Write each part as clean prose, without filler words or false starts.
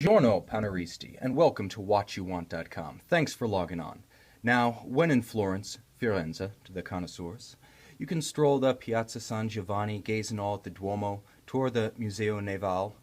Buongiorno, paneristi, and welcome to WhatYouWant.com. Thanks for logging on. Now, when in Florence, Firenze, to the connoisseurs, you can stroll the Piazza San Giovanni, gaze in awe at the Duomo, tour the Museo Navale,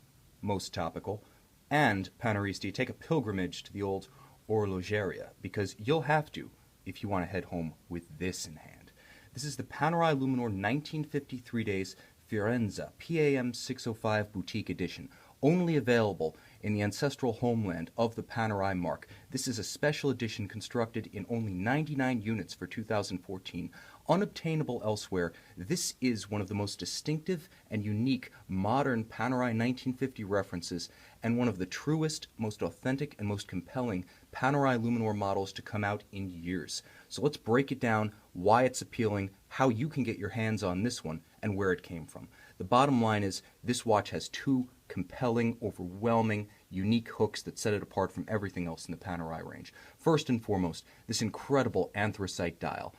most topical, and, paneristi, take a pilgrimage to the old Orologeria, because you'll have to if you want to head home with this in hand. This is the Panerai Luminor 1953 Days Firenze PAM 605 Boutique Edition, only available in the ancestral homeland of the Panerai mark. This is a special edition constructed in only 99 units for 2014, unobtainable elsewhere. This is one of the most distinctive and unique modern Panerai 1950 references, and one of the truest, most authentic, and most compelling Panerai Luminor models to come out in years. So let's break it down, why it's appealing, how you can get your hands on this one, and where it came from. The bottom line is, this watch has two compelling, overwhelming, unique hooks that set it apart from everything else in the Panerai range. First and foremost, this incredible anthracite dial.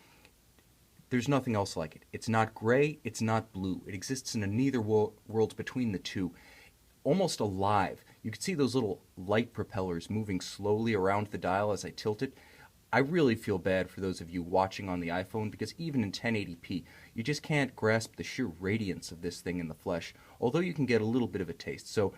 There's nothing else like it. It's not gray, it's not blue. It exists in a neither worlds between the two. Almost alive. You can see those little light propellers moving slowly around the dial as I tilt it. I really feel bad for those of you watching on the iPhone, because even in 1080p, you just can't grasp the sheer radiance of this thing in the flesh, although you can get a little bit of a taste. So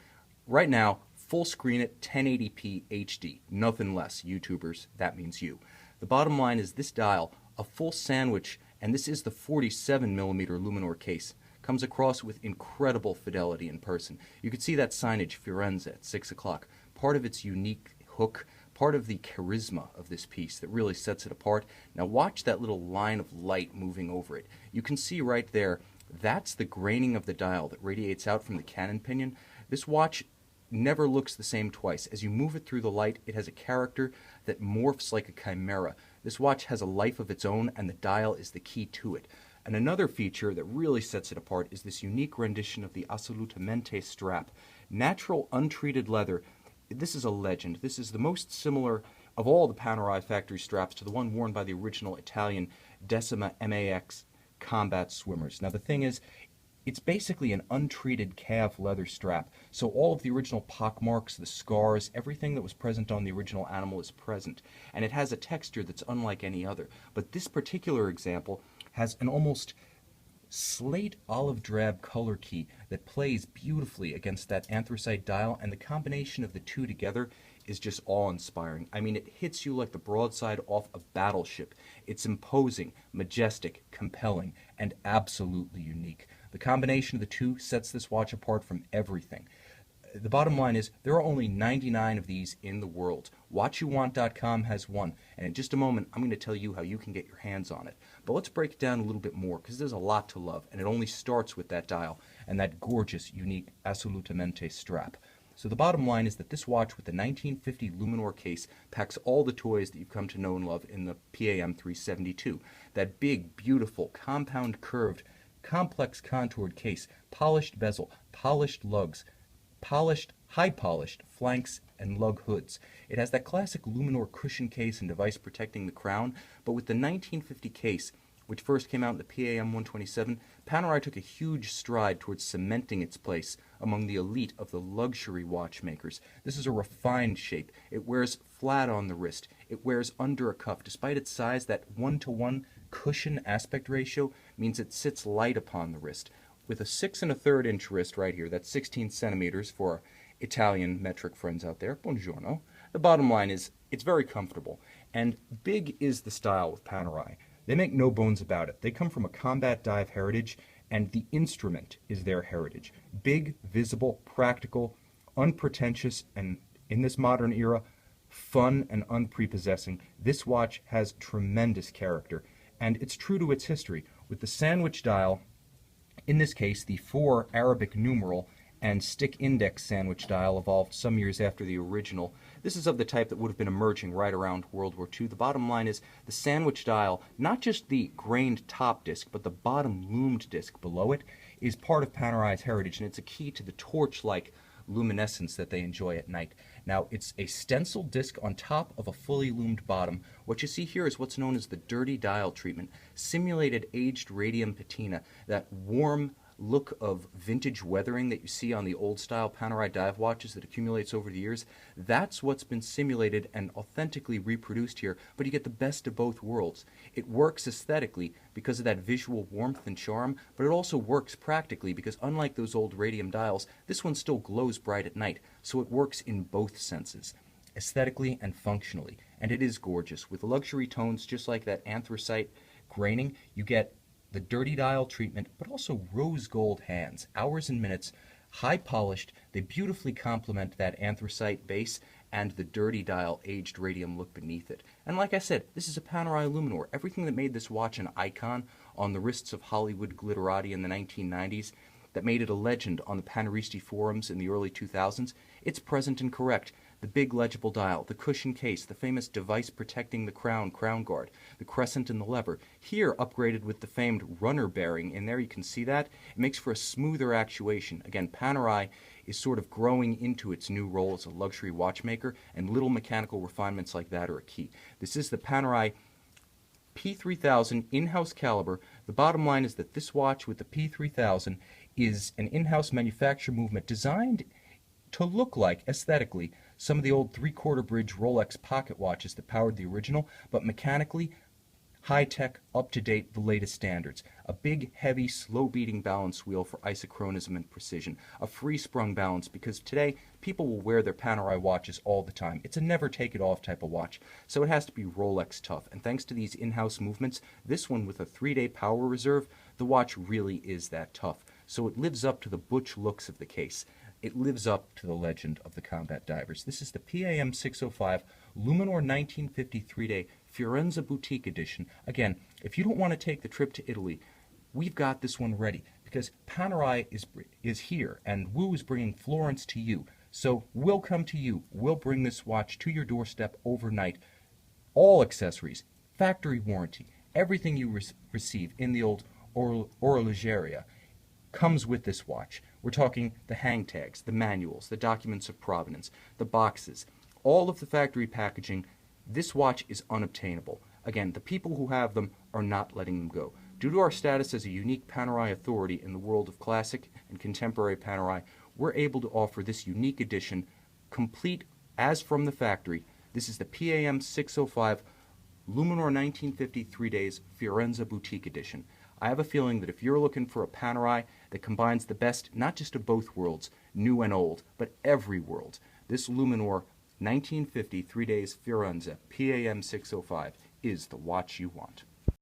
right now, full screen it, 1080p HD, nothing less, YouTubers, that means you. The bottom line is this dial, a full sandwich, and this is the 47mm Luminor case, comes across with incredible fidelity in person. You can see that signage, Firenze, at 6 o'clock, part of its unique hook, part of the charisma of this piece that really sets it apart. Now watch that little line of light moving over it. You can see right there, that's the graining of the dial that radiates out from the cannon pinion. This watch never looks the same twice. As you move it through the light, it has a character that morphs like a chimera. This watch has a life of its own, and the dial is the key to it. And another feature that really sets it apart is this unique rendition of the Assolutamente strap. Natural, untreated leather. This is a legend. This is the most similar of all the Panerai factory straps to the one worn by the original Italian Decima MAX combat swimmers. Now the thing is, it's basically an untreated calf leather strap, so all of the original pockmarks, the scars, everything that was present on the original animal is present, and it has a texture that's unlike any other. But this particular example has an almost slate olive drab color key that plays beautifully against that anthracite dial, and the combination of the two together is just awe-inspiring. I mean, it hits you like the broadside off a battleship. It's imposing, majestic, compelling, and absolutely unique. The combination of the two sets this watch apart from everything. The bottom line is, there are only 99 of these in the world. WhatYouWant.com has one, and in just a moment, I'm going to tell you how you can get your hands on it. But let's break it down a little bit more, because there's a lot to love, and it only starts with that dial and that gorgeous, unique Assolutamente strap. So the bottom line is that this watch with the 1950 Luminor case packs all the toys that you've come to know and love in the PAM 372. That big, beautiful, compound curved, complex contoured case, polished bezel, polished lugs, high-polished flanks and lug hoods. It has that classic Luminor cushion case and device protecting the crown, but with the 1950 case, which first came out in the PAM 127, Panerai took a huge stride towards cementing its place among the elite of the luxury watchmakers. This is a refined shape. It wears flat on the wrist. It wears under a cuff. Despite its size, that 1-to-1 cushion aspect ratio means it sits light upon the wrist. With a 6 1/3 inch wrist right here, that's 16 centimeters for our Italian metric friends out there. Buongiorno. The bottom line is, it's very comfortable. And big is the style with Panerai. They make no bones about it. They come from a combat dive heritage, and the instrument is their heritage. Big, visible, practical, unpretentious, and in this modern era, fun and unprepossessing. This watch has tremendous character, and it's true to its history. With the sandwich dial, in this case, the 4 Arabic numeral and stick index sandwich dial evolved some years after the original. This is of the type that would have been emerging right around World War II. The bottom line is, the sandwich dial, not just the grained top disc, but the bottom loomed disc below it, is part of Panerai's heritage, and it's a key to the torch-like luminescence that they enjoy at night. Now, it's a stenciled disc on top of a fully loomed bottom. What you see here is what's known as the dirty dial treatment, simulated aged radium patina, that warm, look of vintage weathering that you see on the old-style Panerai dive watches that accumulates over the years, that's what's been simulated and authentically reproduced here, but you get the best of both worlds. It works aesthetically because of that visual warmth and charm, but it also works practically because unlike those old radium dials, this one still glows bright at night, so it works in both senses, aesthetically and functionally. And it is gorgeous. With luxury tones just like that anthracite graining, you get the dirty dial treatment, but also rose gold hands, hours and minutes, high polished. They beautifully complement that anthracite base and the dirty dial aged radium look beneath it. And like I said, this is a Panerai Luminor. Everything that made this watch an icon on the wrists of Hollywood glitterati in the 1990s, that made it a legend on the Paneristi forums in the early 2000s, it's present and correct. The big legible dial, the cushion case, the famous device protecting the crown guard, the crescent and the lever. Here, upgraded with the famed runner bearing. In there you can see that. It makes for a smoother actuation. Again, Panerai is sort of growing into its new role as a luxury watchmaker, and little mechanical refinements like that are a key. This is the Panerai P3000 in-house caliber. The bottom line is that this watch with the P3000 is an in-house manufacture movement designed to look like, aesthetically, some of the old three-quarter bridge Rolex pocket watches that powered the original, but mechanically, high-tech, up-to-date, the latest standards. A big, heavy, slow-beating balance wheel for isochronism and precision. A free-sprung balance, because today, people will wear their Panerai watches all the time. It's a never-take-it-off type of watch, so it has to be Rolex tough. And thanks to these in-house movements, this one with a 3-day power reserve, the watch really is that tough. So it lives up to the butch looks of the case. It lives up to the legend of the combat divers. This is the PAM 605 Luminor 1953-day Firenze Boutique Edition. Again, if you don't want to take the trip to Italy, we've got this one ready because Panerai is here and Wu is bringing Florence to you. So we'll come to you. We'll bring this watch to your doorstep overnight. All accessories, factory warranty, everything you receive in the old orologeria comes with this watch. We're talking the hang tags, the manuals, the documents of provenance, the boxes, all of the factory packaging. This watch is unobtainable. Again, the people who have them are not letting them go. Due to our status as a unique Panerai authority in the world of classic and contemporary Panerai, we're able to offer this unique edition, complete as from the factory. This is the PAM 605 Luminor 1953 days Firenze Boutique Edition. I have a feeling that if you're looking for a Panerai that combines the best, not just of both worlds, new and old, but every world, this Luminor 1950 3 days Firenze PAM 605 is the watch you want.